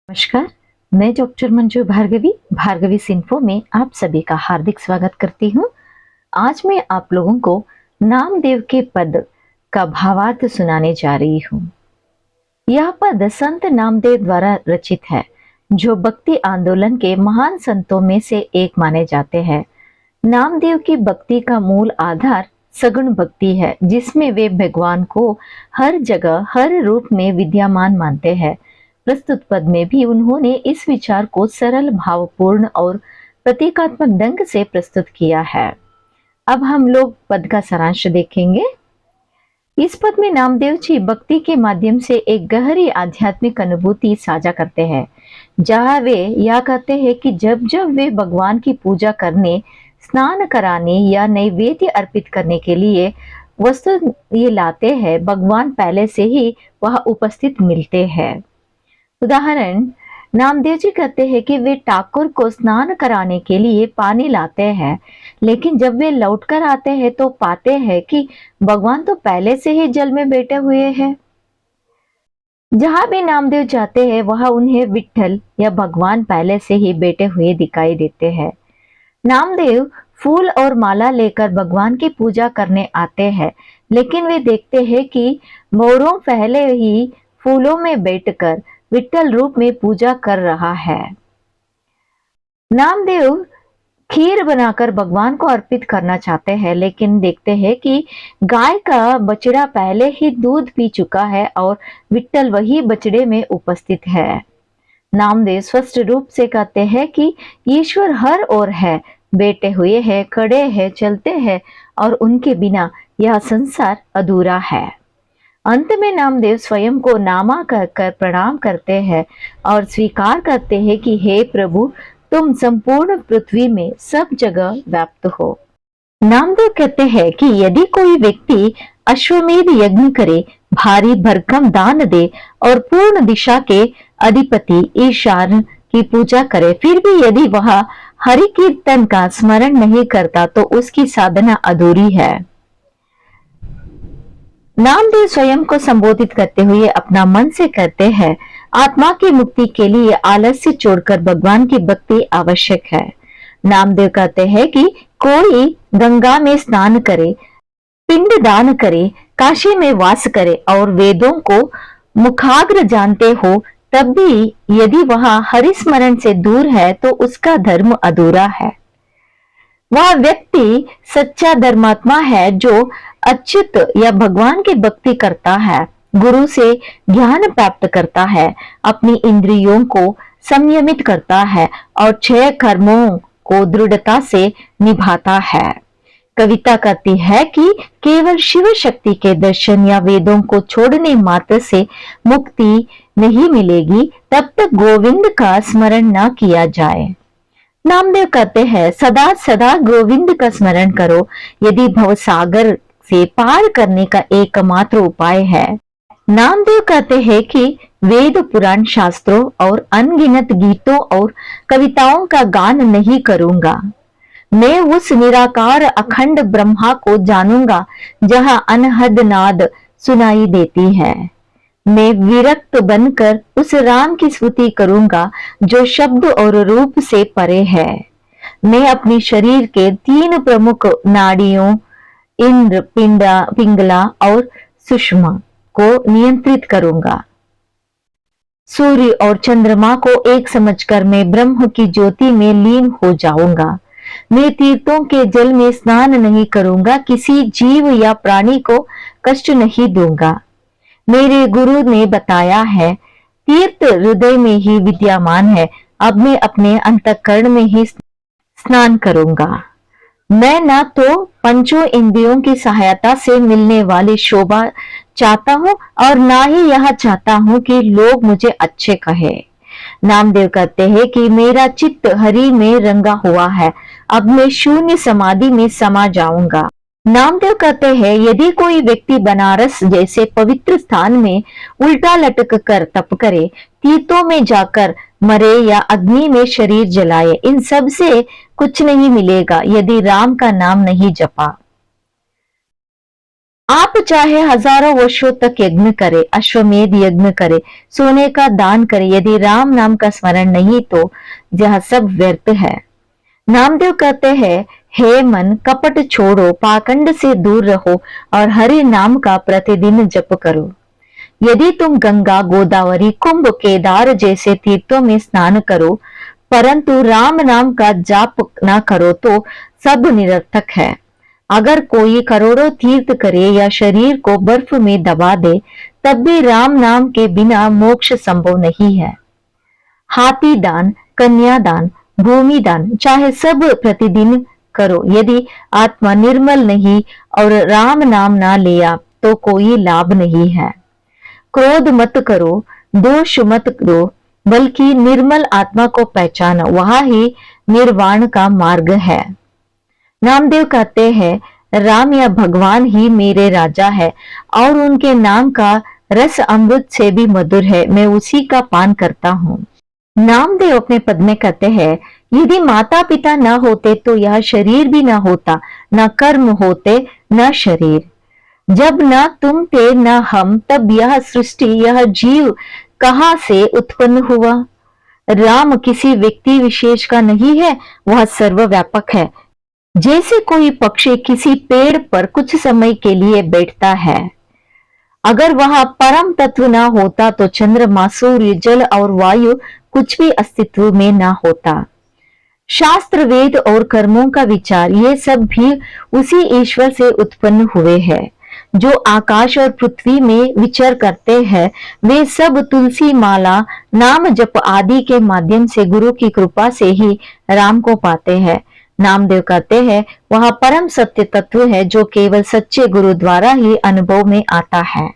नमस्कार। मैं डॉक्टर मंजू भार्गवी सिंफो में आप सभी का हार्दिक स्वागत करती हूँ। आज मैं आप लोगों को नामदेव के पद का भावार्थ सुनाने जा रही हूँ। यह पद संत नामदेव द्वारा रचित है, जो भक्ति आंदोलन के महान संतों में से एक माने जाते हैं। नामदेव की भक्ति का मूल आधार सगुण भक्ति है, जिसमें वे भगवान को हर जगह हर रूप में विद्यमान मानते हैं। प्रस्तुत पद में भी उन्होंने इस विचार को सरल, भावपूर्ण और प्रतीकात्मक ढंग से प्रस्तुत किया है। अब हम लोग पद का सारांश देखेंगे। इस पद में नामदेव जी भक्ति के माध्यम से एक गहरी आध्यात्मिक अनुभूति साझा करते हैं, जहां वे यह कहते हैं कि जब जब वे भगवान की पूजा करने, स्नान कराने या नैवेद्य अर्पित करने के लिए वस्तु ये लाते हैं, भगवान पहले से ही वह उपस्थित मिलते हैं। उदाहरण, नामदेव जी कहते हैं कि वे ठाकुर को स्नान कराने के लिए पानी लाते हैं, लेकिन जब वे लौटकर आते हैं तो पाते हैं कि भगवान तो पहले से ही जल में बैठे हुए हैं। जहां भी नामदेव जाते हैं वहां उन्हें विट्ठल या भगवान पहले से ही बैठे हुए दिखाई देते हैं। नामदेव फूल और माला लेकर भगवान की पूजा करने आते हैं, लेकिन वे देखते हैं कि मोरों पहले ही फूलों में बैठकर विट्ठल रूप में पूजा कर रहा है। नामदेव खीर बनाकर भगवान को अर्पित करना चाहते हैं, लेकिन देखते हैं कि गाय का बछड़ा पहले ही दूध पी चुका है और विट्ठल वही बछड़े में उपस्थित है। नामदेव स्पष्ट रूप से कहते हैं कि ईश्वर हर ओर है, बैठे हुए हैं, खड़े हैं, चलते हैं और उनके बिना यह संसार अधूरा है। अंत में नामदेव स्वयं को नामा कहकर प्रणाम करते हैं और स्वीकार करते हैं कि हे प्रभु, तुम संपूर्ण पृथ्वी में सब जगह व्याप्त हो। नामदेव कहते हैं कि यदि कोई व्यक्ति अश्वमेध यज्ञ करे, भारी भरकम दान दे और पूर्ण दिशा के अधिपति ईशान की पूजा करे, फिर भी यदि वह हरि कीर्तन का स्मरण नहीं करता तो उसकी साधना अधूरी है। नामदेव स्वयं को संबोधित करते हुए अपना मन से कहते हैं, आत्मा की मुक्ति के लिए आलस्य छोड़कर भगवान की भक्ति आवश्यक है। नामदेव कहते हैं कि कोई गंगा में स्नान करे, पिंड दान करे, काशी में वास करे और वेदों को मुखाग्र जानते हो, तब भी यदि वह हरिस्मरण से दूर है तो उसका धर्म अधूरा है। वह व्यक्ति सच्चा धर्मात्मा है जो अच्युत या भगवान की भक्ति करता है, गुरु से ज्ञान प्राप्त करता है, अपनी इंद्रियों को संयमित करता है और 6 कर्मों को दृढ़ता से निभाता है। कविता कहती है कि केवल शिव शक्ति के दर्शन या वेदों को छोड़ने मात्र से मुक्ति नहीं मिलेगी, तब तक गोविंद का स्मरण न किया जाए। नामदेव कहते हैं, सदा सदा गोविंद का स्मरण करो, यदि भवसागर से पार करने का एकमात्र उपाय है। नामदेव कहते हैं कि वेद, पुराण, शास्त्रों और अनगिनत गीतों और कविताओं का गान नहीं करूंगा। मैं उस निराकार अखंड ब्रह्मा को जानूंगा जहां अनहद नाद सुनाई देती है। मैं विरक्त बनकर उस राम की स्तुति करूंगा जो शब्द और रूप से परे है। मैं अपने शरीर के 3 प्रमुख नाड़ियों इंद्र, पिंगला और सुषमा को नियंत्रित करूंगा। सूर्य और चंद्रमा को एक समझकर मैं ब्रह्म की ज्योति में लीन हो जाऊंगा। मैं तीर्थों के जल में स्नान नहीं करूंगा, किसी जीव या प्राणी को कष्ट नहीं दूंगा। मेरे गुरु ने बताया है, तीर्थ हृदय में ही विद्यमान है। अब मैं अपने अंतःकरण में ही स्नान करूंगा। मैं न तो पंचों इंद्रियों की सहायता से मिलने वाली शोभा चाहता हूँ और ना ही यह चाहता हूँ कि लोग मुझे अच्छे कहे। नामदेव कहते हैं कि मेरा चित्त हरि में रंगा हुआ है, अब मैं शून्य समाधि में समा जाऊंगा। नामदेव कहते हैं, यदि कोई व्यक्ति बनारस जैसे पवित्र स्थान में उल्टा लटक कर तप करे, तीर्थों में जाकर मरे या अग्नि में शरीर जलाए, इन सब से कुछ नहीं मिलेगा यदि राम का नाम नहीं जपा। आप चाहे हजारों वर्षों तक यज्ञ करे, अश्वमेध यज्ञ करे, सोने का दान करे, यदि राम नाम का स्मरण नहीं तो यह सब व्यर्थ है। नामदेव कहते हैं, हे मन, कपट छोड़ो, पाखंड से दूर रहो और हरि नाम का प्रतिदिन जप करो। यदि तुम गंगा, गोदावरी, कुंभ, केदार जैसे तीर्थों में स्नान करो परंतु राम नाम का जाप ना करो तो सब निरर्थक है। अगर कोई करोड़ों तीर्थ करे या शरीर को बर्फ में दबा दे तब भी राम नाम के बिना मोक्ष संभव नहीं है। हाथी दान, कन्यादान, भूमि दान चाहे सब प्रतिदिन करो, यदि आत्मा निर्मल नहीं और राम नाम ना लिया तो कोई लाभ नहीं है। क्रोध मत करो, दोष मत दो, बल्कि निर्मल आत्मा को पहचानो, वहां ही निर्वाण का मार्ग है। नामदेव कहते हैं, राम या भगवान ही मेरे राजा है और उनके नाम का रस अमृत से भी मधुर है, मैं उसी का पान करता हूँ। नामदेव अपने पद में कहते हैं, यदि माता पिता न होते तो यह शरीर भी न होता, न कर्म होते न शरीर। जब न तुम थे न हम, तब यह सृष्टि, यह जीव कहाँ से उत्पन्न हुआ। राम किसी व्यक्ति विशेष का नहीं है, वह सर्वव्यापक है। जैसे कोई पक्षी किसी पेड़ पर कुछ समय के लिए बैठता है, अगर वह परम तत्व ना होता तो चंद्रमा, सूर्य, जल और वायु कुछ भी अस्तित्व में ना होता। शास्त्र, वेद और कर्मों का विचार, ये सब भी उसी ईश्वर से उत्पन्न हुए हैं। जो आकाश और पृथ्वी में विचर करते हैं वे सब तुलसी माला, नाम जप आदि के माध्यम से गुरु की कृपा से ही राम को पाते हैं। नामदेव कहते हैं, वह परम सत्य तत्व है जो केवल सच्चे गुरु द्वारा ही अनुभव में आता है।